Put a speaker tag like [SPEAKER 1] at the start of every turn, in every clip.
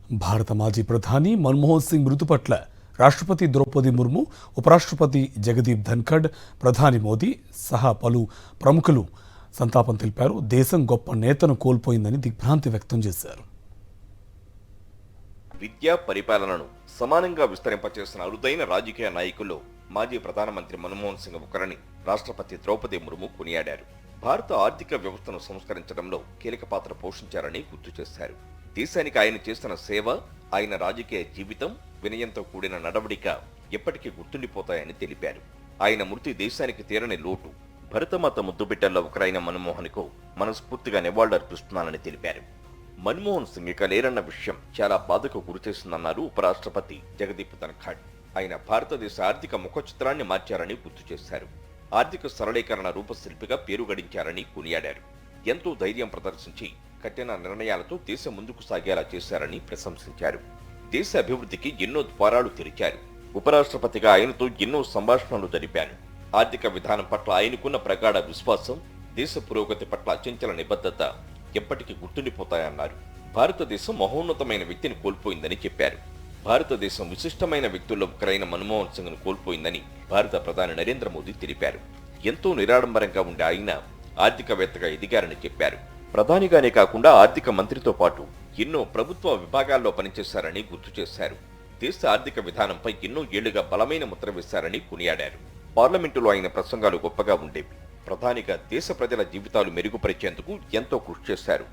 [SPEAKER 1] భారత మాజీ ప్రధాని మన్మోహన్ సింగ్ మృతి పట్ల రాష్ట్రపతి ద్రౌపది ముర్ము, ఉపరాష్ట్రపతి జగదీప్ ధన్ఖడ్, ప్రధాని మోదీ సహా పలు ప్రముఖులు సంతాపం తెలిపారు. దేశం గొప్ప నేతను కోల్పోయిందని దిగ్భ్రాంతి వ్యక్తం చేశారు.
[SPEAKER 2] విద్యా పరిపాలనను సమానంగా విస్తరింపచేసిన అరుదైన రాజకీయ నాయకుల్లో మాజీ ప్రధానమంత్రి మన్మోహన్ సింగ్ ఒకరని రాష్ట్రపతి ద్రౌపది ముర్ము కొనియాడారు. భారత ఆర్థిక వ్యవస్థను సంస్కరించడంలో కీలక పాత్ర పోషించారని గుర్తు చేశారు. దేశానికి ఆయన చేసిన సేవ, ఆయన రాజకీయ జీవితం, వినయంతో కూడిన నడవడిక ఎప్పటికీ గుర్తుండిపోతాయని తెలిపారు. ఆయన మృతి దేశానికి తీరని లోటు. భరతమాత ముద్దుబిడ్డల్లో ఒకరైన మన్మోహన్కు మనస్ఫూర్తిగా నివాళులర్పిస్తున్నానని తెలిపారు. మన్మోహన్ సింగ్ ఇక లేరన్న విషయం చాలా బాధకు గురిచేసిందన్నారు ఉపరాష్ట్రపతి జగదీప్ ధన్ఖడ్. ఆయన భారతదేశ ఆర్థిక ముఖచిత్రాన్ని మార్చారని గుర్తు చేశారు. ఆర్థిక సరళీకరణ రూపశిల్పిగా పేరు గడించారని కొనియాడారు. ఎంతో ధైర్యం ప్రదర్శించి కఠిన నిర్ణయాలతో దేశం ముందుకు సాగేలా చేశారని ప్రశంసించారు. దేశ అభివృద్ధికి ఎన్నో ద్వారాలు తెరిచారు. ఉపరాష్ట్రపతిగా ఆయనతో ఎన్నో సంభాషణలు జరిపారు. ఆర్థిక విధానం పట్ల ఆయనకున్న ప్రగాఢ విశ్వాసం, దేశ పురోగతి పట్ల అచంచల నిబద్ధత ఎప్పటికీ గుర్తుండిపోతాయన్నారు. భారతదేశం మహోన్నతమైన వ్యక్తిని కోల్పోయిందని చెప్పారు. భారతదేశం విశిష్టమైన వ్యక్తుల్లో ఒకరైన మన్మోహన్ సింగ్ ను కోల్పోయిందని భారత ప్రధాని నరేంద్ర మోదీ తెలిపారు. ఎంతో నిరాడంబరంగా ఉండే ఆయన ఆర్థికవేత్తగా ఎదిగారని చెప్పారు. ప్రధానిగానే కాకుండా ఆర్థిక మంత్రితో పాటు ఎన్నో ప్రభుత్వ విభాగాల్లో పనిచేశారని గుర్తు చేశారు. దేశ ఆర్థిక విధానంపై ఎన్నో ఏళ్లుగా బలమైన ముద్ర వేశారని కొనియాడారు. పార్లమెంటులో ఆయన ప్రసంగాలు గొప్పగా ఉండేవి. ప్రధానిగా దేశ ప్రజల జీవితాలు మెరుగుపరిచేందుకు ఎంతో కృషి చేశారు.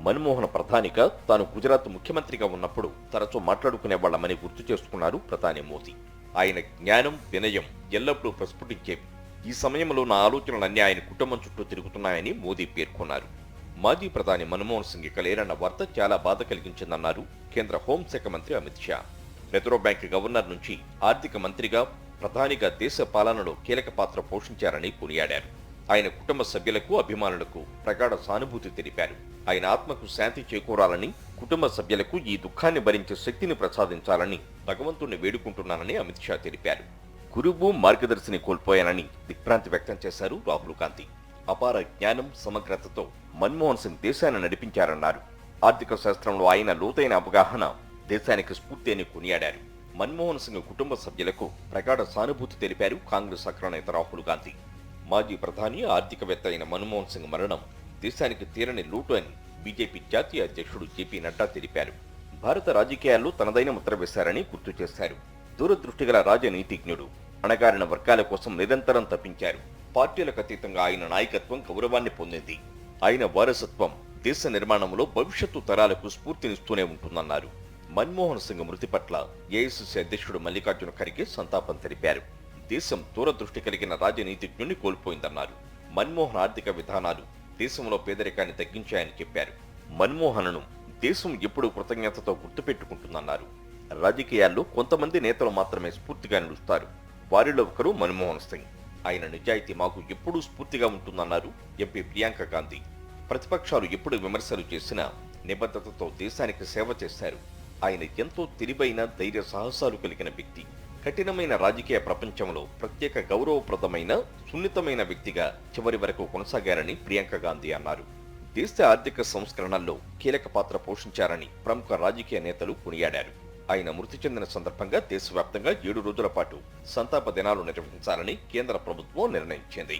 [SPEAKER 2] మన్మోహన్ ప్రధానిగా తాను గుజరాత్ ముఖ్యమంత్రిగా ఉన్నప్పుడు తరచూ మాట్లాడుకునేవాళ్లమని గుర్తు చేసుకున్నారు ప్రధాని మోదీ. ఆయన జ్ఞానం, వినయం ఎల్లప్పుడూ ప్రస్ఫుటించేవి. ఈ సమయంలో నా ఆలోచనలన్నీ ఆయన కుటుంబం చుట్టూ తిరుగుతున్నాయని మోదీ పేర్కొన్నారు. మాజీ ప్రధాని మన్మోహన్ సింగ్ ఇక లేరన్న వార్త చాలా బాధ కలిగించిందన్నారు కేంద్ర హోంశాఖ మంత్రి Amit Shah. Reserve bank governor నుంచి ఆర్థిక మంత్రిగా, ప్రధానిగా దేశ పాలనలో కీలక పాత్ర పోషించారని కొనియాడారు. ఆయన కుటుంబ సభ్యులకు, అభిమానులకు ప్రగాఢ సానుభూతి తెలిపారు. ఆయన ఆత్మకు శాంతి చేకూరాలని, కుటుంబ సభ్యులకు ఈ దుఃఖాన్ని భరించే శక్తిని ప్రసాదించాలని భగవంతుణ్ణి వేడుకుంటున్నానని అమిత్ షా తెలిపారు. గురువు, మార్గదర్శిని కోల్పోయానని దిగ్భ్రాంతి వ్యక్తం చేశారు రాహుల్ గాంధీ. అపార జ్ఞానం, సమగ్రతతో మన్మోహన్ సింగ్ దేశాన్ని నడిపించారన్నారు. ఆర్థిక శాస్త్రంలో ఆయన లోతైన అవగాహన దేశానికి స్ఫూర్తి అని కొనియాడారు. మన్మోహన్ సింగ్ కుటుంబ సభ్యులకు ప్రగాఢ సానుభూతి తెలిపారు కాంగ్రెస్ అగ్రనేత రాహుల్ గాంధీ. మాజీ ప్రధాని, ఆర్థికవేత్త అయిన మన్మోహన్ సింగ్ మరణం దేశానికి తీరని లోటు అని బీజేపీ జాతీయ అధ్యక్షుడు జేపీ నడ్డా తెలిపారు. భారత రాజకీయాల్లో తనదైన ముద్ర వేశారని గుర్తు చేశారు. దూరదృష్టిగల రాజనీతిజ్ఞుడు, అణగారిన వర్గాల కోసం నిరంతరం తప్పించారు. పార్టీలకు అతీతంగా ఆయన నాయకత్వం గౌరవాన్ని పొందింది. ఆయన వారసత్వం దేశ నిర్మాణంలో భవిష్యత్తు తరాలకు స్ఫూర్తినిస్తూనే ఉంటుందన్నారు. మన్మోహన్ సింగ్ మృతి పట్ల ఏఐసీసీ అధ్యక్షుడు మల్లికార్జున ఖర్గే సంతాపం తెలిపారు. దేశం దూరదృష్టి కలిగిన రాజనీతిజ్ఞుని కోల్పోయిందన్నారు. మన్మోహన్ ఆర్థిక విధానాలు దేశంలో పేదరికాన్ని తగ్గించాయని చెప్పారు. మన్మోహన్ను దేశం ఎప్పుడూ కృతజ్ఞతతో గుర్తుపెట్టుకుంటుందన్నారు. రాజకీయాల్లో కొంతమంది నేతలు మాత్రమే స్ఫూర్తిగా నిలుస్తారు. వారిలో ఒకరు మన్మోహన్ సింగ్. ఆయన నిజాయితీ మాకు ఎప్పుడూ స్ఫూర్తిగా ఉంటుందన్నారు ఎంపీ ప్రియాంక గాంధీ. ప్రతిపక్షాలు ఎప్పుడు విమర్శలు చేసినా నిబద్ధతతో దేశానికి సేవ చేశారు. ఆయన ఎంతో తెలివైన, ధైర్య సాహసాలు కలిగిన వ్యక్తి. కఠినమైన రాజకీయ ప్రపంచంలో ప్రత్యేక గౌరవప్రదమైన, సున్నితమైన వ్యక్తిగా చివరి వరకు కొనసాగారని ప్రియాంక గాంధీ అన్నారు. దేశ ఆర్థిక సంస్కరణల్లో కీలక పాత్ర పోషించారని ప్రముఖ రాజకీయ నేతలు కొనియాడారు. ఆయన మృతి చెందిన సందర్భంగా దేశవ్యాప్తంగా 7 రోజుల పాటు సంతాప దినాలు నిర్వహించాలని కేంద్ర ప్రభుత్వం నిర్ణయించింది.